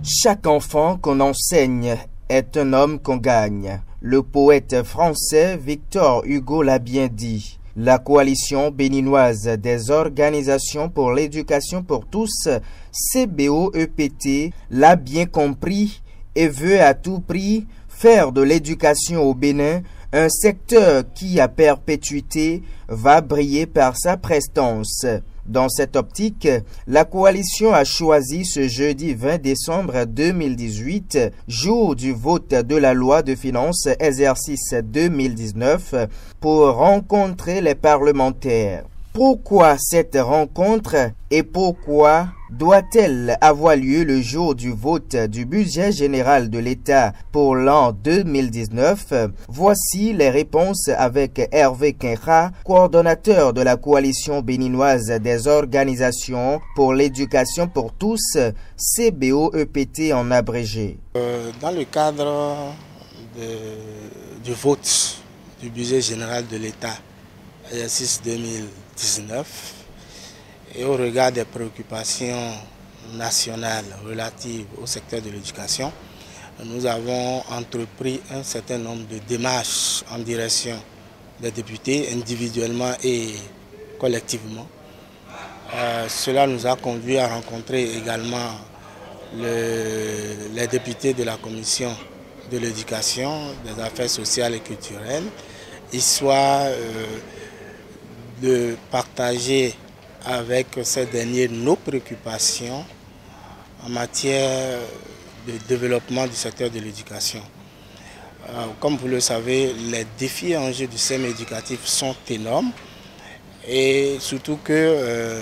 Chaque enfant qu'on enseigne est un homme qu'on gagne. Le poète français Victor Hugo l'a bien dit. La coalition béninoise des organisations pour l'éducation pour tous, CBO-EPT, l'a bien compris et veut à tout prix faire de l'éducation au Bénin un secteur qui, à perpétuité, va briller par sa prestance. Dans cette optique, la coalition a choisi ce jeudi 20 décembre 2018, jour du vote de la loi de finances exercice 2019, pour rencontrer les parlementaires. Pourquoi cette rencontre et pourquoi doit-elle avoir lieu le jour du vote du budget général de l'État pour l'an 2019? Voici les réponses avec Hervé Quinra, coordonnateur de la coalition béninoise des organisations pour l'éducation pour tous, CBO-EPT en abrégé. Dans le cadre du vote du budget général de l'État, exercice 2019, et au regard des préoccupations nationales relatives au secteur de l'éducation, nous avons entrepris un certain nombre de démarches en direction des députés, individuellement et collectivement. Cela nous a conduit à rencontrer également les députés de la commission de l'éducation, des affaires sociales et culturelles, histoire de partager avec ces derniers nos préoccupations en matière de développement du secteur de l'éducation. Comme vous le savez, les défis et enjeux du système éducatif sont énormes et surtout que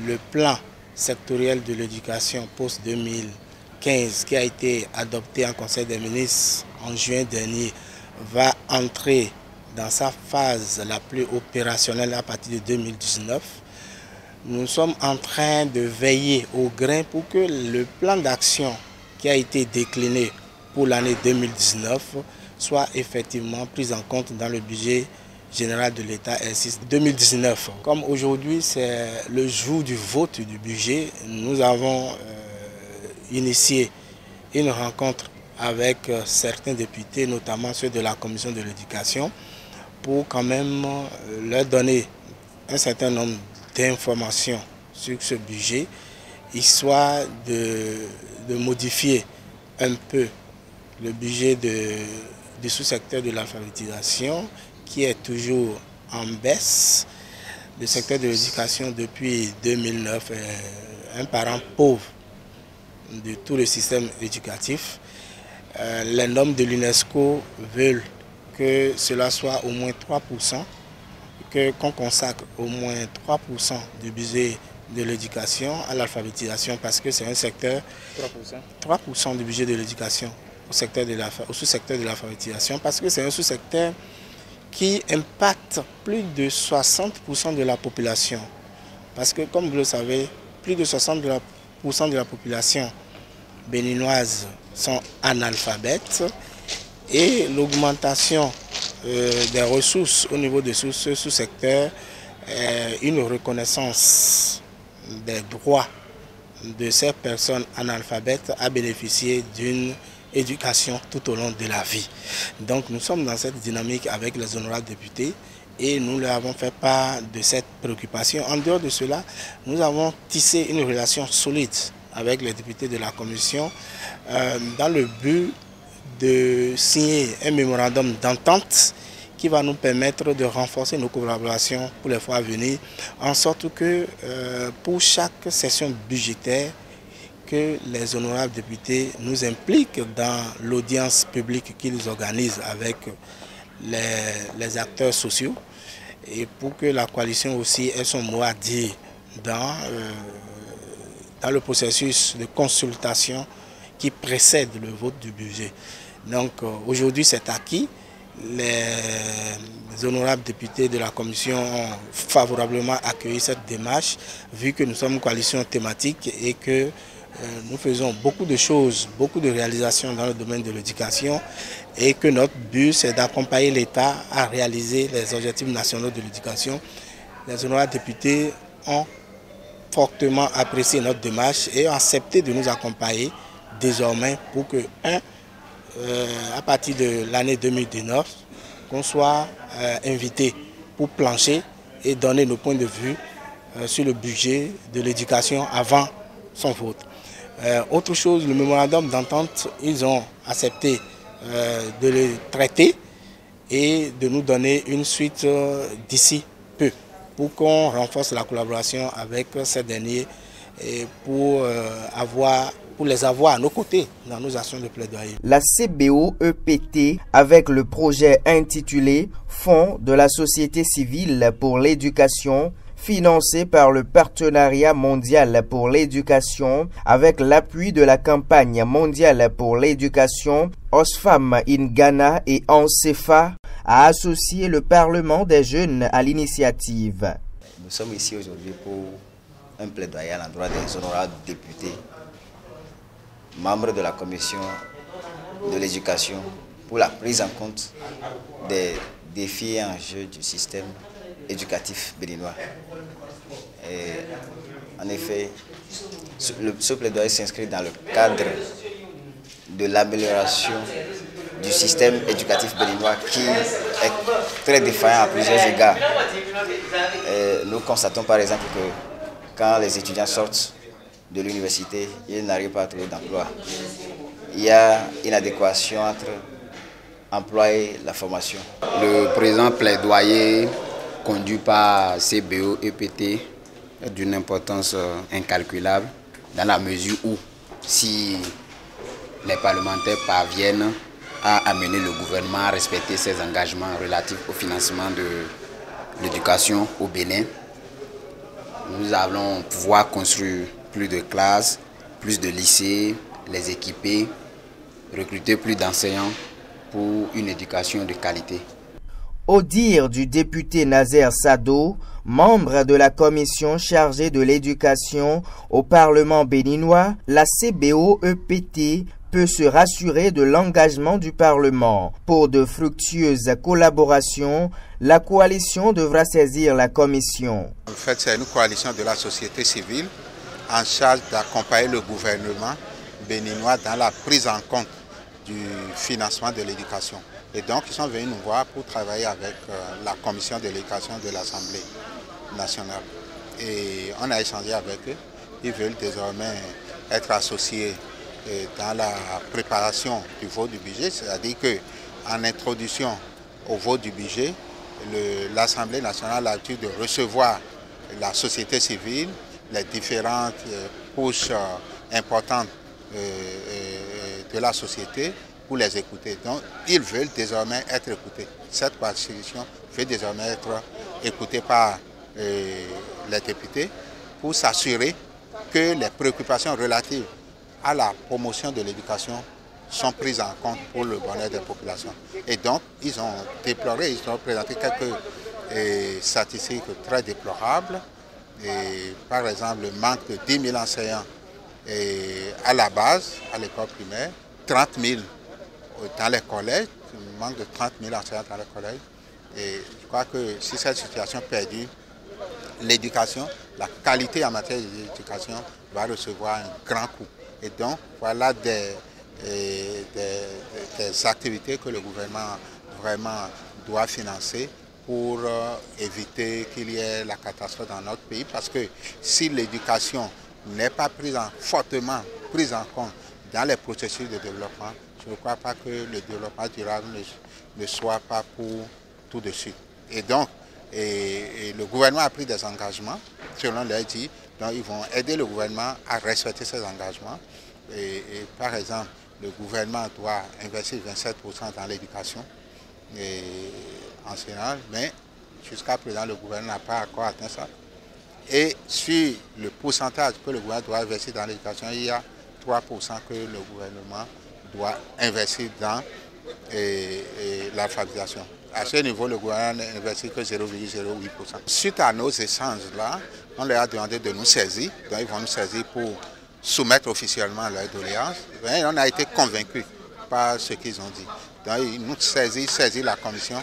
le plan sectoriel de l'éducation post-2015 qui a été adopté en Conseil des ministres en juin dernier va entrer dans sa phase la plus opérationnelle à partir de 2019. Nous sommes en train de veiller au grain pour que le plan d'action qui a été décliné pour l'année 2019 soit effectivement pris en compte dans le budget général de l'État exercice 2019. Comme aujourd'hui c'est le jour du vote du budget, nous avons initié une rencontre avec certains députés, notamment ceux de la commission de l'éducation, pour quand même leur donner un certain nombre d'informations sur ce budget, histoire de modifier un peu le budget du sous-secteur de l'alphabétisation qui est toujours en baisse. Le secteur de l'éducation depuis 2009 est un parent pauvre de tout le système éducatif. Les normes de l'UNESCO veulent que cela soit au moins 3%, qu'on consacre au moins 3% du budget de l'éducation à l'alphabétisation parce que c'est un secteur, 3% du budget de l'éducation au sous-secteur de l'alphabétisation parce que c'est un sous-secteur qui impacte plus de 60% de la population. Parce que comme vous le savez, plus de 60% de la population béninoise sont analphabètes et l'augmentation des ressources au niveau de ce sous-secteur est une reconnaissance des droits de ces personnes analphabètes à bénéficier d'une éducation tout au long de la vie. Donc nous sommes dans cette dynamique avec les honorables députés et nous leur avons fait part de cette préoccupation. En dehors de cela, nous avons tissé une relation solide avec les députés de la commission dans le but de signer un mémorandum d'entente qui va nous permettre de renforcer nos collaborations pour les fois à venir, en sorte que pour chaque session budgétaire, que les honorables députés nous impliquent dans l'audience publique qu'ils organisent avec les acteurs sociaux et pour que la coalition aussi ait son mot à dire dans le processus de consultation qui précède le vote du budget. Donc aujourd'hui c'est acquis. Les honorables députés de la commission ont favorablement accueilli cette démarche vu que nous sommes une coalition thématique et que nous faisons beaucoup de choses, beaucoup de réalisations dans le domaine de l'éducation et que notre but c'est d'accompagner l'État à réaliser les objectifs nationaux de l'éducation. Les honorables députés ont fortement apprécié notre démarche et ont accepté de nous accompagner désormais pour que, à partir de l'année 2019, qu'on soit invité pour plancher et donner nos points de vue sur le budget de l'éducation avant son vote. Autre chose, le mémorandum d'entente, ils ont accepté de le traiter et de nous donner une suite d'ici peu pour qu'on renforce la collaboration avec ces derniers et pour les avoir à nos côtés dans nos actions de plaidoyer. La CBO-EPT, avec le projet intitulé Fonds de la société civile pour l'éducation, financé par le Partenariat mondial pour l'éducation avec l'appui de la campagne mondiale pour l'éducation, Oxfam in Ghana et ANCEFA, a associé le Parlement des jeunes à l'initiative. Nous sommes ici aujourd'hui pour un plaidoyer à l'endroit des honorables députés, membres de la commission de l'éducation, pour la prise en compte des défis et enjeux du système éducatif béninois. Et en effet, ce plaidoyer s'inscrit dans le cadre de l'amélioration du système éducatif béninois qui est très défaillant à plusieurs égards. Et nous constatons par exemple que quand les étudiants sortent de l'université, ils n'arrivent pas à trouver d'emploi. Il y a une adéquation entre emploi et la formation. Le présent plaidoyer conduit par CBO-EPT est d'une importance incalculable dans la mesure où si les parlementaires parviennent à amener le gouvernement à respecter ses engagements relatifs au financement de l'éducation au Bénin, nous allons pouvoir construire plus de classes, plus de lycées, les équiper, recruter plus d'enseignants pour une éducation de qualité. Au dire du député Nazer Sado, membre de la commission chargée de l'éducation au Parlement béninois, la CBO-EPT peut se rassurer de l'engagement du Parlement. Pour de fructueuses collaborations, la coalition devra saisir la commission. En fait, c'est une coalition de la société civile en charge d'accompagner le gouvernement béninois dans la prise en compte du financement de l'éducation. Et donc, ils sont venus nous voir pour travailler avec la commission de l'éducation de l'Assemblée nationale. Et on a échangé avec eux. Ils veulent désormais être associés dans la préparation du vote du budget, c'est-à-dire qu'en introduction au vote du budget, l'Assemblée nationale a l'habitude de recevoir la société civile, les différentes couches importantes de la société pour les écouter. Donc, ils veulent désormais être écoutés. Cette constitution veut désormais être écoutée par les députés pour s'assurer que les préoccupations relatives à la promotion de l'éducation sont prises en compte pour le bonheur des populations. Et donc, ils ont déploré, ils ont présenté quelques statistiques très déplorables. Et, par exemple, le manque de 10 000 enseignants à la base, à l'école primaire, 30 000 dans les collèges, un manque de 30 000 enseignants dans les collèges. Et je crois que si cette situation perdure, l'éducation, la qualité en matière d'éducation va recevoir un grand coup. Et donc, voilà des activités que le gouvernement vraiment doit financer pour éviter qu'il y ait la catastrophe dans notre pays. Parce que si l'éducation n'est pas fortement prise en compte dans les processus de développement, je ne crois pas que le développement durable ne soit pas pour tout de suite. Et donc, le gouvernement a pris des engagements, selon leur dit, donc ils vont aider le gouvernement à respecter ces engagements. Par exemple, le gouvernement doit investir 27% dans l'éducation enseignante, mais jusqu'à présent, le gouvernement n'a pas encore atteint ça. Et sur le pourcentage que le gouvernement doit investir dans l'éducation, il y a 3% que le gouvernement doit investir dans l'alphabétisation. À ce niveau, le gouvernement n'investit que 0,08%. Suite à nos échanges-là, on leur a demandé de nous saisir. Donc ils vont nous saisir pour soumettre officiellement leur doléance. Et on a été convaincus par ce qu'ils ont dit. Donc ils nous saisissent la commission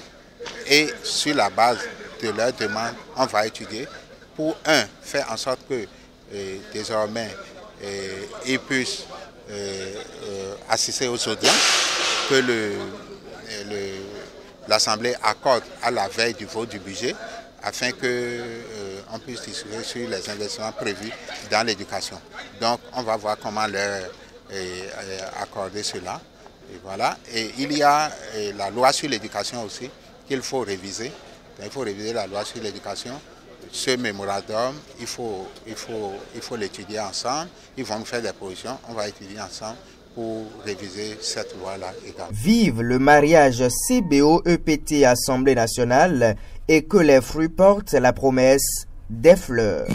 et sur la base de leur demande, on va étudier pour, faire en sorte que désormais ils puissent assister aux audiences que l'Assemblée accorde à la veille du vote du budget afin qu'on puisse discuter sur les investissements prévus dans l'éducation. Donc on va voir comment leur accorder cela. Et voilà. Et il y a la loi sur l'éducation aussi qu'il faut réviser. Il faut réviser la loi sur l'éducation. Ce mémorandum, il faut l'étudier ensemble. Ils vont nous faire des propositions. On va étudier ensemble pour réviser cette loi-là également. Vive le mariage CBO-EPT Assemblée nationale et que les fruits portent la promesse des fleurs.